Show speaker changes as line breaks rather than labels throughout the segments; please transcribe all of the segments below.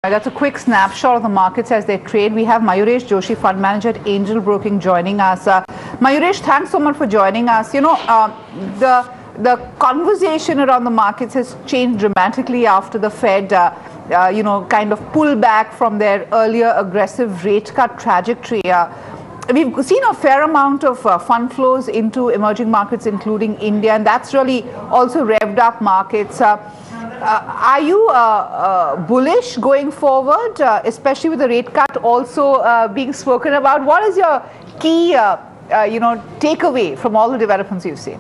That's a quick snapshot of the markets as they trade. We have Mayuresh Joshi, fund manager at Angel Broking, joining us. Mayuresh, thanks so much for joining us. The conversation around the markets has changed dramatically after the Fed, kind of pull back from their earlier aggressive rate cut trajectory. We've seen a fair amount of fund flows into emerging markets, including India, and that's really also revved up markets. Are you bullish going forward, especially with the rate cut also being spoken about? What is your key, takeaway from all the developments you've seen?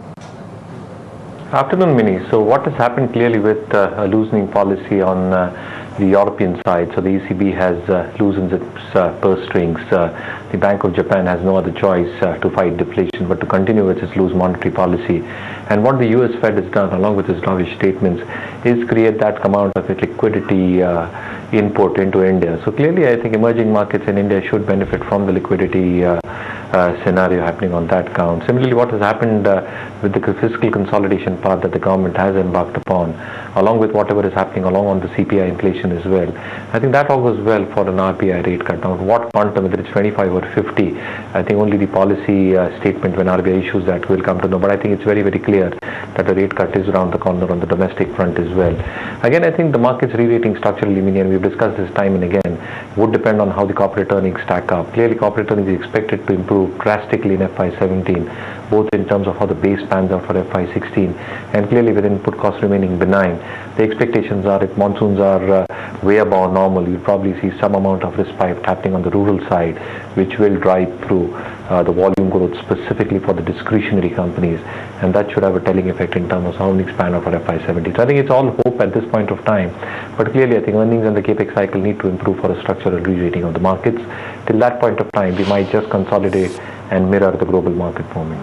Afternoon, Mini. So what has happened clearly with a loosening policy on the European side? So the ECB has loosened its purse strings. The Bank of Japan has no other choice to fight deflation but to continue with its loose monetary policy. And what the US Fed has done, along with its dovish statements, is create that amount of liquidity input into India. So clearly, I think emerging markets in India should benefit from the liquidity scenario happening on that count. Similarly, what has happened with the fiscal consolidation part that the government has embarked upon, along with whatever is happening along on the CPI inflation as well, I think that augurs well for an RBI rate cut. Now, what quantum, whether it's 25 or 50, I think only the policy statement when RBI issues that will come to know. But I think it's very, very clear that the rate cut is around the corner on the domestic front as well. Again, I think the market's re-rating structurally, and we've discussed this time and again, would depend on how the corporate earnings stack up. Clearly, corporate earnings is expected to improve drastically in FY17, both in terms of how the base pans out for FY16, and clearly with input costs remaining benign. The expectations are, if monsoons are way above normal, you'll probably see some amount of respite happening on the rural side, which will drive through the volume growth specifically for the discretionary companies, and that should have a telling effect in terms of how earnings pan out for FY17. So I think it's all hope at this point of time, but clearly I think earnings and the capex cycle need to improve for a structural re-rating of the markets. Till that point of time, we might just consolidate and mirror the global market movement.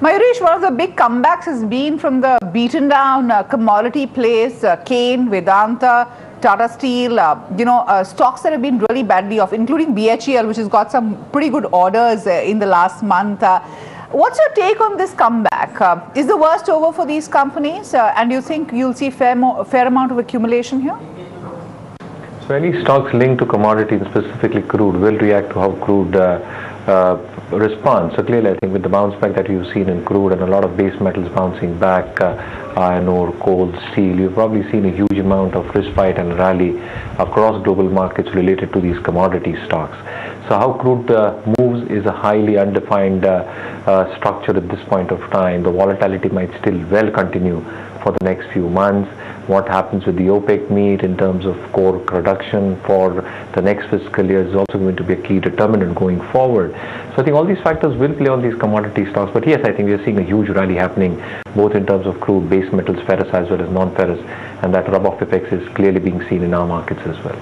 Mayuresh, one of the big comebacks has been from the beaten down commodity plays, Kane, Vedanta, Tata Steel, stocks that have been really badly off, including BHEL, which has got some pretty good orders in the last month. What's your take on this comeback? Is the worst over for these companies? And do you think you'll see fair amount of accumulation here?
So any stocks linked to commodities, specifically crude, will react to how crude responds. So clearly, I think with the bounce back that you've seen in crude and a lot of base metals bouncing back, iron ore, coal, steel, you've probably seen a huge amount of respite and rally across global markets related to these commodity stocks. So how crude moves is a highly undefined structure at this point of time. The volatility might still well continue for the next few months. What happens with the OPEC meet in terms of core production for the next fiscal year is also going to be a key determinant going forward. So I think all these factors will play on these commodity stocks. But yes, I think we are seeing a huge rally happening both in terms of crude, base metals, ferrous as well as non-ferrous, and that rub-off effects is clearly being seen in our markets as well.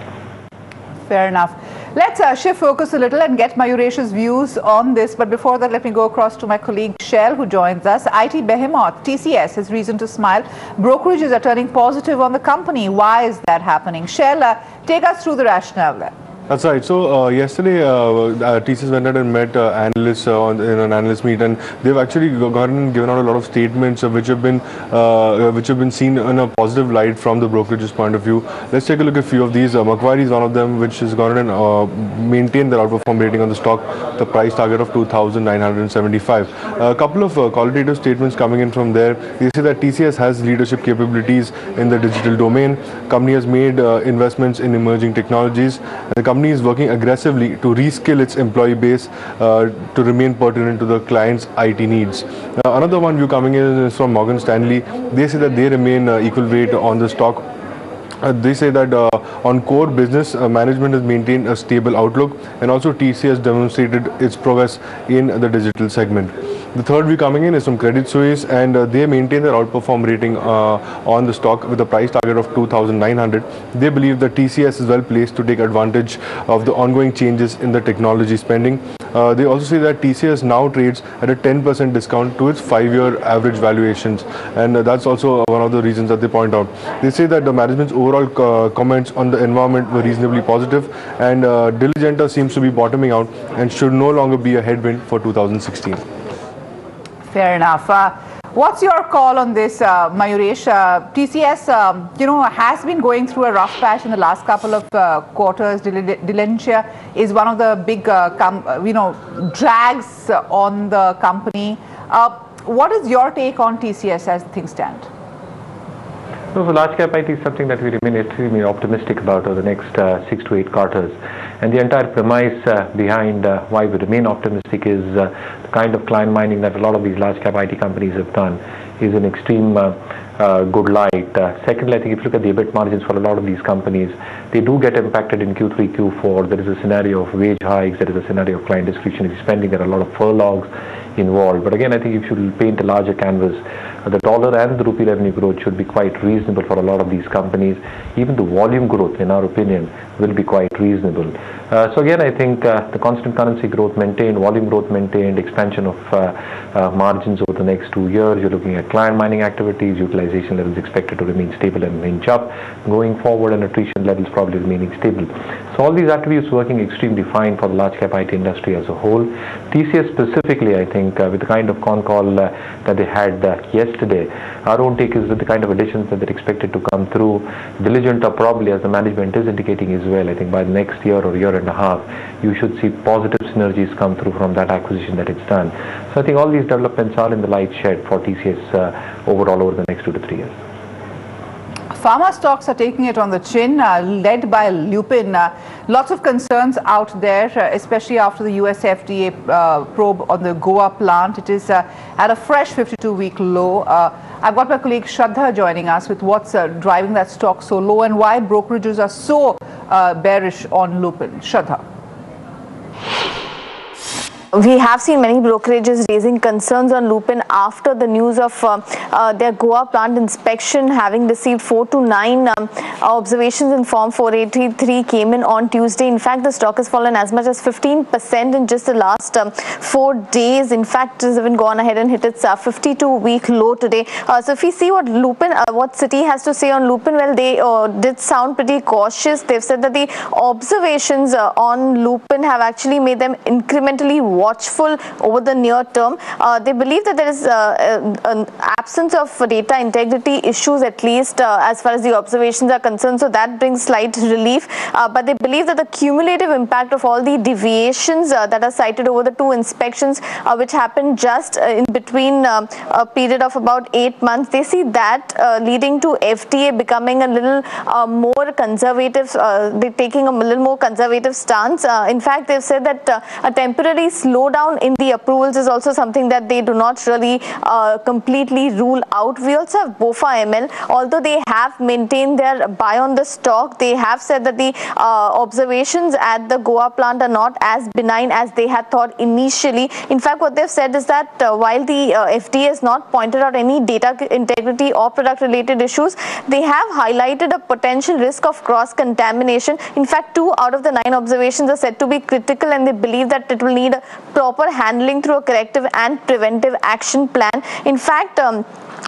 Fair enough. Let's shift focus a little and get Mayuresh's views on this. But before that, let me go across to my colleague Shell, who joins us. IT behemoth TCS has reason to smile. Brokerages are turning positive on the company. Why is that happening? Shell, take us through the rationale there.
That's right. So yesterday, TCS went out and met analysts in an analyst meet, and they've actually given out a lot of statements which have been seen in a positive light from the brokerage's point of view. Let's take a look at a few of these. Macquarie is one of them, which has gone and maintained their outperform rating on the stock, the price target of 2,975. A couple of qualitative statements coming in from there. They say that TCS has leadership capabilities in the digital domain. Company has made investments in emerging technologies. And the company is working aggressively to reskill its employee base to remain pertinent to the client's IT needs. Another one view coming in is from Morgan Stanley. They say that they remain equal weight on the stock. They say that on core business, management has maintained a stable outlook, and also TCS demonstrated its progress in the digital segment. The third view coming in is from Credit Suisse, and they maintain their outperform rating on the stock with a price target of 2,900. They believe that TCS is well placed to take advantage of the ongoing changes in the technology spending. They also say that TCS now trades at a 10% discount to its 5-year average valuations, and that's also one of the reasons that they point out. They say that the management's overall comments on the environment were reasonably positive, and Diligenta seems to be bottoming out and should no longer be a headwind for 2016.
Fair enough. What's your call on this, Mayuresh? TCS, has been going through a rough patch in the last couple of quarters. Delentia is one of the big, drags on the company. What is your take on TCS as things stand?
So large cap IT is something that we remain extremely optimistic about over the next 6 to 8 quarters. And the entire premise behind why we remain optimistic is the kind of client mining that a lot of these large cap IT companies have done is an extreme good light. Secondly, I think if you look at the EBIT margins for a lot of these companies, they do get impacted in Q3, Q4. There is a scenario of wage hikes, there is a scenario of client discretionary spending, there are a lot of furloughs involved. But again, I think if you paint a larger canvas, the dollar and the rupee revenue growth should be quite reasonable for a lot of these companies. Even the volume growth, in our opinion, will be quite reasonable. So again, I think the constant currency growth maintained, volume growth maintained, expansion of margins over the next 2 years. You're looking at client mining activities, utilization levels expected to remain stable and inch up going forward, and attrition levels probably remaining stable. So all these attributes working extremely fine for the large cap IT industry as a whole. TCS specifically, I think, with the kind of con call that they had yesterday, our own take is that the kind of additions that they're expected to come through, diligent or probably, as the management is indicating as well, I think by the next year or year and a half, you should see positive synergies come through from that acquisition that it's done. So I think all these developments are in the light shed for TCS overall over the next 2 to 3 years.
Pharma stocks are taking it on the chin, led by Lupin. Lots of concerns out there, especially after the US FDA probe on the Goa plant. It is at a fresh 52-week low. I've got my colleague Shraddha joining us with what's driving that stock so low and why brokerages are so bearish on Lupin. Shraddha.
We have seen many brokerages raising concerns on Lupin after the news of their Goa plant inspection, having received 4 to 9 observations in Form 483 came in on Tuesday. In fact, the stock has fallen as much as 15% in just the last 4 days. In fact, it has even gone ahead and hit its 52-week low today. So if we see what Lupin, what Citi has to say on Lupin, well, they did sound pretty cautious. They've said that the observations on Lupin have actually made them incrementally watchful over the near term. They believe that there is an absence of data integrity issues, at least as far as the observations are concerned, so that brings slight relief. But they believe that the cumulative impact of all the deviations that are cited over the 2 inspections, which happened just in between a period of about 8 months, they see that leading to FDA becoming a little more conservative, they're taking a little more conservative stance. In fact, they've said that a temporary slowdown in the approvals is also something that they do not really completely rule out. We also have BofA ML. Although they have maintained their buy on the stock, they have said that the observations at the Goa plant are not as benign as they had thought initially. In fact, what they've said is that while the FDA has not pointed out any data integrity or product related issues, they have highlighted a potential risk of cross contamination. In fact, 2 out of the 9 observations are said to be critical, and they believe that it will need a proper handling through a corrective and preventive action plan. In fact,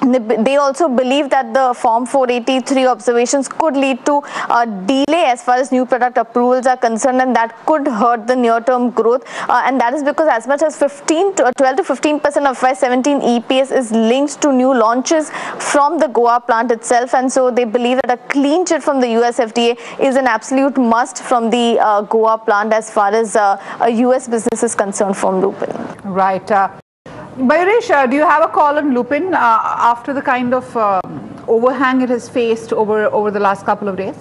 they also believe that the Form 483 observations could lead to a delay as far as new product approvals are concerned, and that could hurt the near-term growth. And that is because as much as 12 to 15% of FY17 EPS is linked to new launches from the Goa plant itself, and so they believe that a clean chit from the US FDA is an absolute must from the Goa plant as far as US business is concerned from Lupin.
Right. Mayuresh, do you have a call on Lupin after the kind of overhang it has faced over the last couple of days?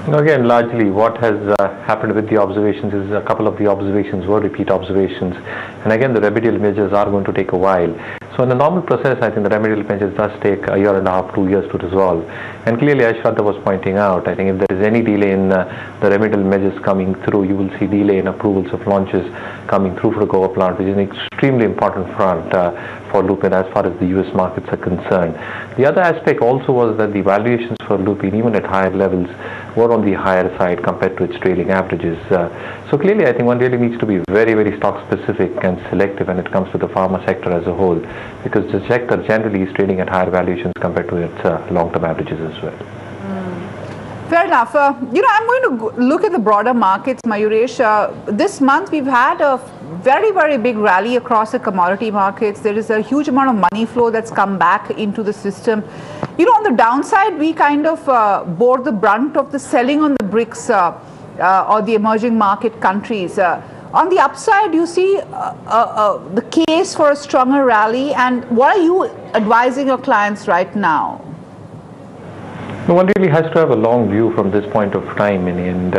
Again, largely what has happened with the observations is a couple of the observations were repeat observations, and again the remedial measures are going to take a while. So in the normal process, I think the remedial measures does take a year and a half, 2 years to resolve. And clearly, as Shraddha was pointing out, I think if there is any delay in the remedial measures coming through, you will see delay in approvals of launches coming through for the Goa plant, which is an extremely important front for Lupin as far as the US markets are concerned. The other aspect also was that the valuations for Lupin, even at higher levels, were on the higher side compared to its trailing averages. So clearly, I think one really needs to be very, very stock specific and selective when it comes to the pharma sector as a whole, because the sector generally is trading at higher valuations compared to its long-term averages as well.
Fair enough. I'm going to look at the broader markets, Mayuresh. This month, we've had a very, very big rally across the commodity markets. There is a huge amount of money flow that's come back into the system. On the downside, we kind of bore the brunt of the selling on the BRICS or the emerging market countries. On the upside, you see the case for a stronger rally. And what are you advising your clients right now?
No one really has to have a long view from this point of time, and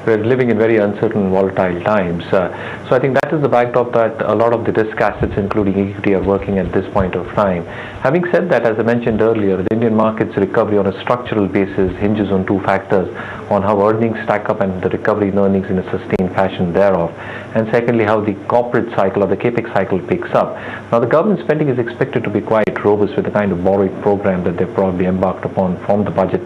we're living in very uncertain, volatile times. So I think that is the backdrop that a lot of the risk assets, including equity, are working at this point of time. Having said that, as I mentioned earlier, the Indian market's recovery on a structural basis hinges on two factors: on how earnings stack up and the recovery in earnings in a sustained fashion thereof, and secondly, how the corporate cycle or the capex cycle picks up. Now, the government spending is expected to be quite robust with the kind of borrowing program that they've probably embarked upon from the budget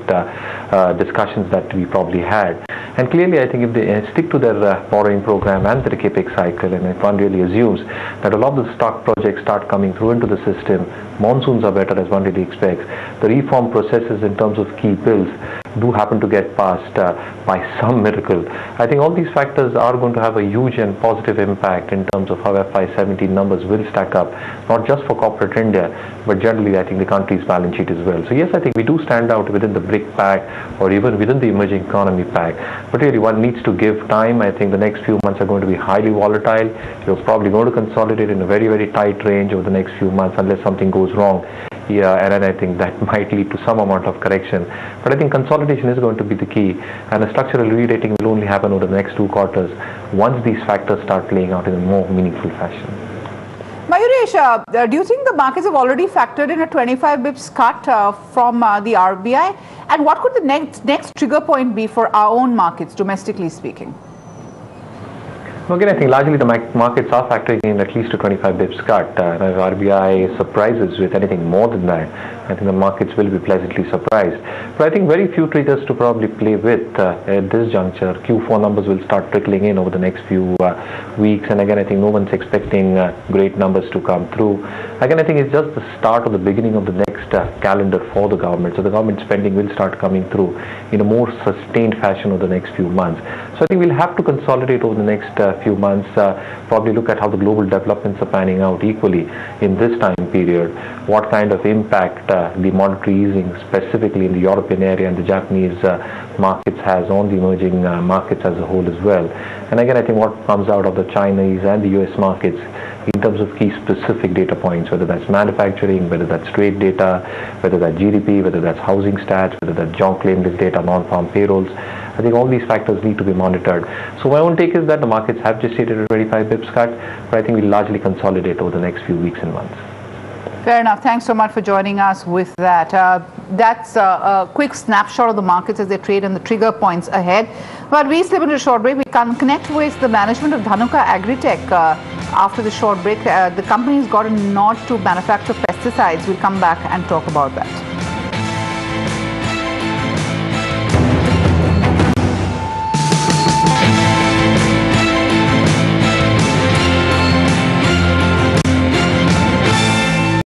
discussions that we probably had. And clearly, I think if they stick to their borrowing program and the capex cycle, and if one really assumes that a lot of the stock projects start coming through into the system, monsoons are better as one really expects, the reform processes in terms of key bills do happen to get passed by some miracle, I think all these factors are going to have a huge and positive impact in terms of how FY17 numbers will stack up, not just for corporate India, but generally I think the country's balance sheet as well. So yes, I think we do stand out within the BRIC pack or even within the emerging economy pack, but really one needs to give time. I think the next few months are going to be highly volatile. You're probably going to consolidate in a very, very tight range over the next few months unless something goes wrong. Yeah, and then I think that might lead to some amount of correction. But I think consolidation is going to be the key, and a structural re-rating will only happen over the next 2 quarters once these factors start playing out in a more meaningful fashion.
Mayuresh, do you think the markets have already factored in a 25 bips cut from the RBI? And what could the next trigger point be for our own markets, domestically speaking?
Again, I think largely the markets are factoring in at least a 25 bips cut. If RBI surprises with anything more than that, I think the markets will be pleasantly surprised. But I think very few triggers to probably play with at this juncture. Q4 numbers will start trickling in over the next few weeks, and again, I think no one's expecting great numbers to come through. Again, I think it's just the start or the beginning of the next calendar for the government. So the government spending will start coming through in a more sustained fashion over the next few months. So I think we'll have to consolidate over the next few months, probably look at how the global developments are panning out equally in this time period, what kind of impact the monetary easing specifically in the European area and the Japanese markets has on the emerging markets as a whole as well. And again, I think what comes out of the Chinese and the US markets in terms of key specific data points, whether that's manufacturing, whether that's trade data, whether that's GDP, whether that's housing stats, whether that's job claims data, non-farm payrolls, I think all these factors need to be monitored. So my own take is that the markets have just stated a 25 bips cut, but I think we'll largely consolidate over the next few weeks and months.
Fair enough. Thanks so much for joining us with that. That's a quick snapshot of the markets as they trade and the trigger points ahead. But we slip into a short break. We can connect with the management of Dhanuka Agritech after the short break. The company's got a nod to manufacture pesticides. We'll come back and talk about that.